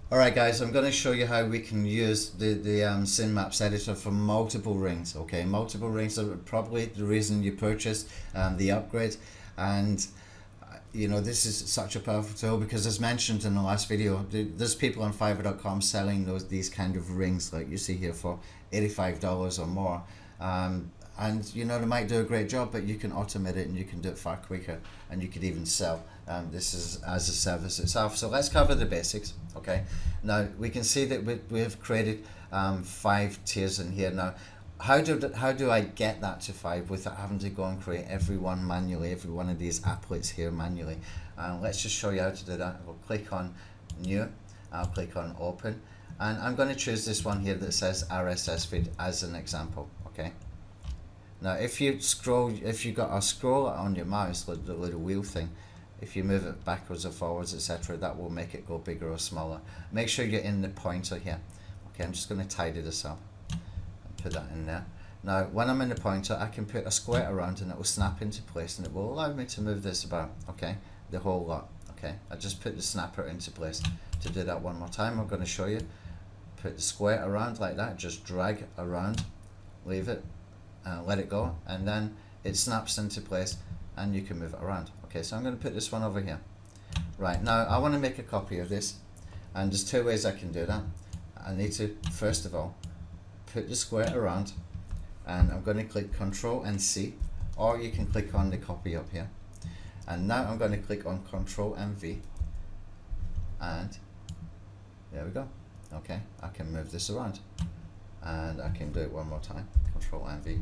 Alright guys, I'm going to show you how we can use the Synd Maps editor for multiple rings. Okay, multiple rings are probably the reason you purchased the upgrade, and you know, this is such a powerful tool because, as mentioned in the last video, there's people on Fiverr.com selling these kind of rings like you see here for $85 or more. And you know, they might do a great job, but you can automate it and you can do it far quicker, and you could even sell this is as a service itself. So let's cover the basics. Okay, now we can see that we have created 5 tiers in here. Now how do I get that to 5 without having to go and create every one manually, every one of these applets here manually? Let's just show you how to do that. We'll click on new, I'll click on open, and I'm going to choose this one here that says RSS feed as an example. Okay, now if you got a scroll on your mouse, the little wheel thing, if you move it backwards or forwards, etc., that will make it go bigger or smaller. Make sure you're in the pointer here. Okay, I'm just going to tidy this up and put that in there. Now when I'm in the pointer, I can put a square around and it will snap into place, and it will allow me to move this about, okay, the whole lot. Okay, I just put the snapper into place. To do that one more time, I'm going to show you. Put the square around like that, just drag around, leave it, let it go, and then it snaps into place and you can move it around. Okay, so I'm going to put this one over here. Right, now I want to make a copy of this, and there's 2 ways I can do that. I need to, first of all, put the square around, and I'm going to click Control and C, or you can click on the copy up here. And now I'm going to click on Control and V, and there we go. Okay, I can move this around, and I can do it one more time. Control and V,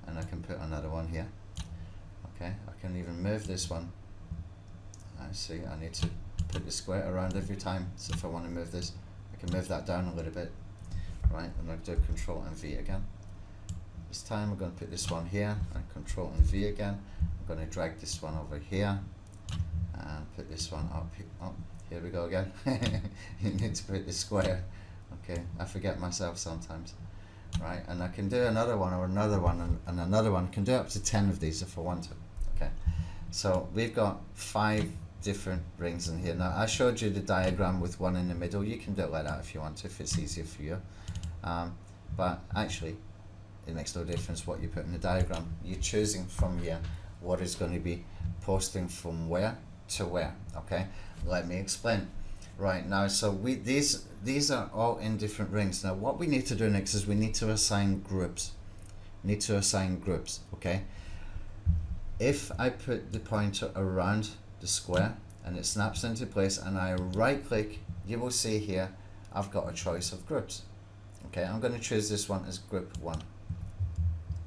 and I can put another one here. Okay, I can even move this one. I see I need to put the square around every time, so if I want to move this, I can move that down a little bit. Right, I'm going to do Control and V again. This time I'm going to put this one here, and Control and V again. I'm going to drag this one over here, and put this one up. Oh, here we go again. You need to put the square. Okay, I forget myself sometimes. Right, and I can do another one or another one and another one. I can do up to 10 of these if I want to. Okay, so we've got 5 different rings in here. Now I showed you the diagram with one in the middle. You can do it like that if you want to, if it's easier for you. But actually it makes no difference what you put in the diagram. You're choosing from here what is going to be posting from where to where. Okay, let me explain. Right, now so these are all in different rings. Now what we need to do next is we need to assign groups. Okay, if I put the pointer around the square and it snaps into place and I right click, you will see here I've got a choice of groups. Okay, I'm going to choose this one as group 1.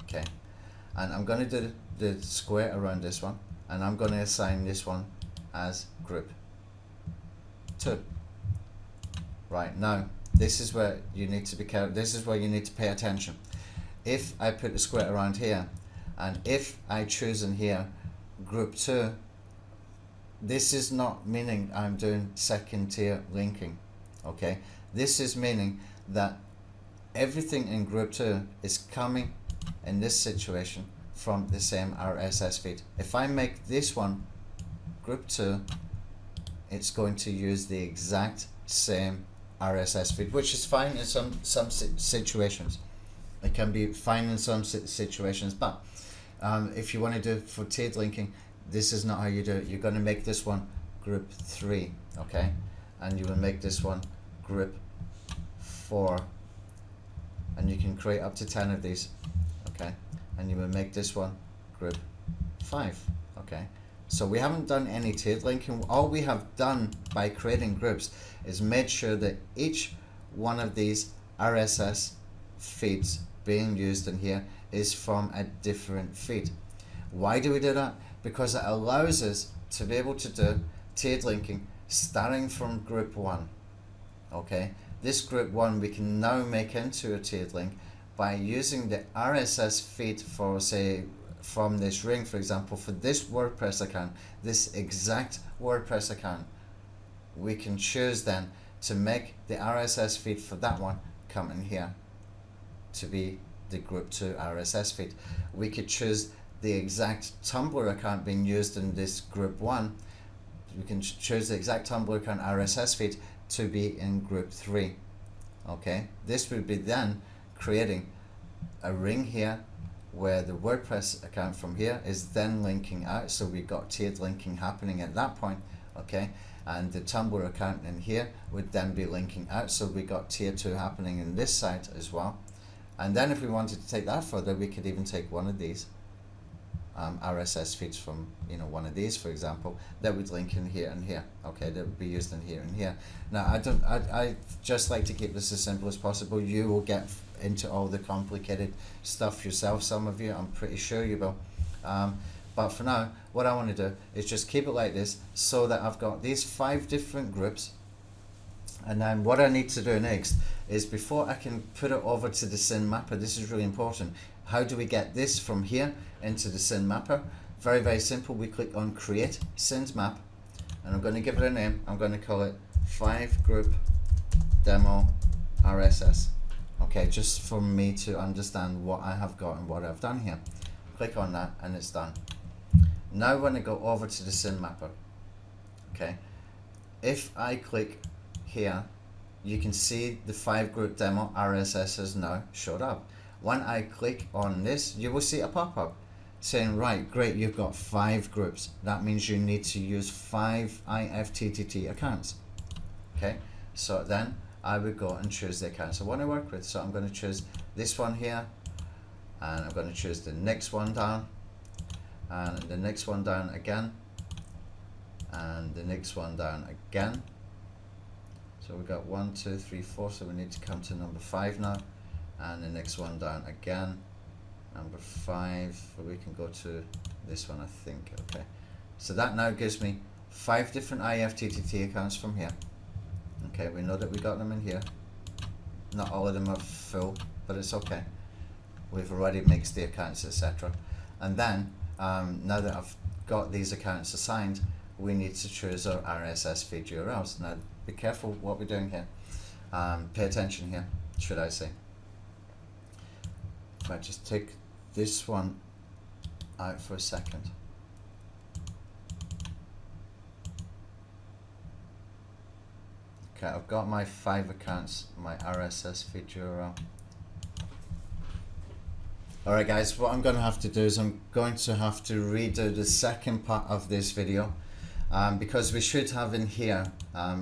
Okay, and I'm going to do the square around this one, and I'm going to assign this one as group 2. Right, now this is where you need to be careful. This is where you need to pay attention. If I put the square around here, and if I choose in here group 2, this is not meaning I'm doing second tier linking. Okay, this is meaning that everything in group 2 is coming in this situation from the same RSS feed. If I make this one group 2, it's going to use the exact same RSS feed, which is fine in some situations. It can be fine in some situations, but if you want to do it for tiered linking, this is not how you do it. You're going to make this one group 3, okay, and you will make this one group 4, and you can create up to 10 of these. Okay, and you will make this one group 5. Okay, so we haven't done any tiered linking. All we have done by creating groups is made sure that each one of these RSS feeds being used in here is from a different feed. Why do we do that? Because it allows us to be able to do tiered linking starting from group 1. Okay, this group 1 we can now make into a tiered link by using the RSS feed for, say, from this ring, for example, for this WordPress account, this exact WordPress account, we can choose then to make the RSS feed for that one come in here to be the group 2 RSS feed. We could choose the exact Tumblr account being used in this group 1. We can choose the exact Tumblr account RSS feed to be in group 3. Okay, this would be then creating a ring here where the WordPress account from here is then linking out, so we've got tiered linking happening at that point. Okay, and the Tumblr account in here would then be linking out, so we got tier 2 happening in this side as well. And then if we wanted to take that further, we could even take one of these RSS feeds from, you know, one of these, for example, that would link in here and here. Okay, that would be used in here and here. Now I just like to keep this as simple as possible. You will get into all the complicated stuff yourself, some of you, I'm pretty sure you will. But for now, what I want to do is just keep it like this, so that I've got these 5 different groups. And then what I need to do next is, before I can put it over to the Synd mapper, this is really important. How do we get this from here into the Synd mapper? Very, very simple. We click on Create Synd Map, and I'm going to give it a name. I'm going to call it 5 Group Demo RSS. Okay, just for me to understand what I have got and what I've done here. Click on that and it's done. Now when I go over to the Synd mapper, okay, if I click here, you can see the 5 Group Demo RSS has now showed up. When I click on this, you will see a pop-up saying, right, great, you've got 5 groups. That means you need to use 5 IFTTT accounts. Okay, so then I would go and choose the accounts I want to work with. So I'm going to choose this one here, and I'm going to choose the next one down, and the next one down again, and the next one down again. So we've got 1, 2, 3, 4, so we need to come to number 5 now, and the next one down again, number 5, we can go to this one, I think. Okay, so that now gives me 5 different IFTTT accounts from here. Okay, we know that we got them in here. Not all of them are full, but it's okay. We've already mixed the accounts, etc. And then, now that I've got these accounts assigned, we need to choose our RSS feed URLs. Now, be careful what we're doing here. Pay attention here, should I say. If I just take this one out for a second. Okay, I've got my 5 accounts, my RSS feed URL. Alright guys, what I'm going to have to do is I'm going to have to redo the second part of this video, because we should have in here, I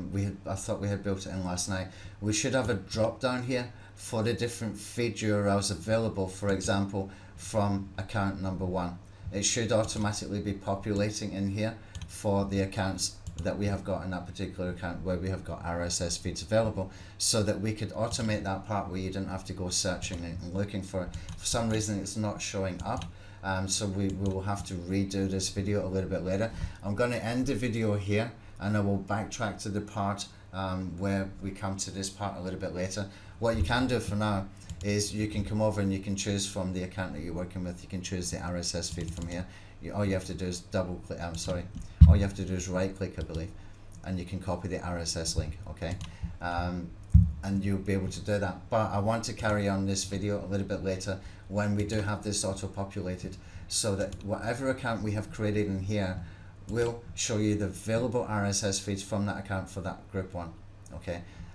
thought we had built it in last night, we should have a drop down here for the different feed URLs available, for example, from account number 1. It should automatically be populating in here for the accounts that we have got in that particular account where we have got RSS feeds available, so that we could automate that part where you didn't have to go searching and looking for it. For some reason it's not showing up, so we will have to redo this video a little bit later. I'm going to end the video here, and I will backtrack to the part where we come to this part a little bit later. What you can do for now is you can come over and you can choose from the account that you're working with. You can choose the RSS feed from here. All you have to do is double click, all you have to do is right click, I believe, and you can copy the RSS link, okay? And you'll be able to do that. But I want to carry on this video a little bit later when we do have this auto populated, so that whatever account we have created in here will show you the available RSS feeds from that account for that group 1, okay?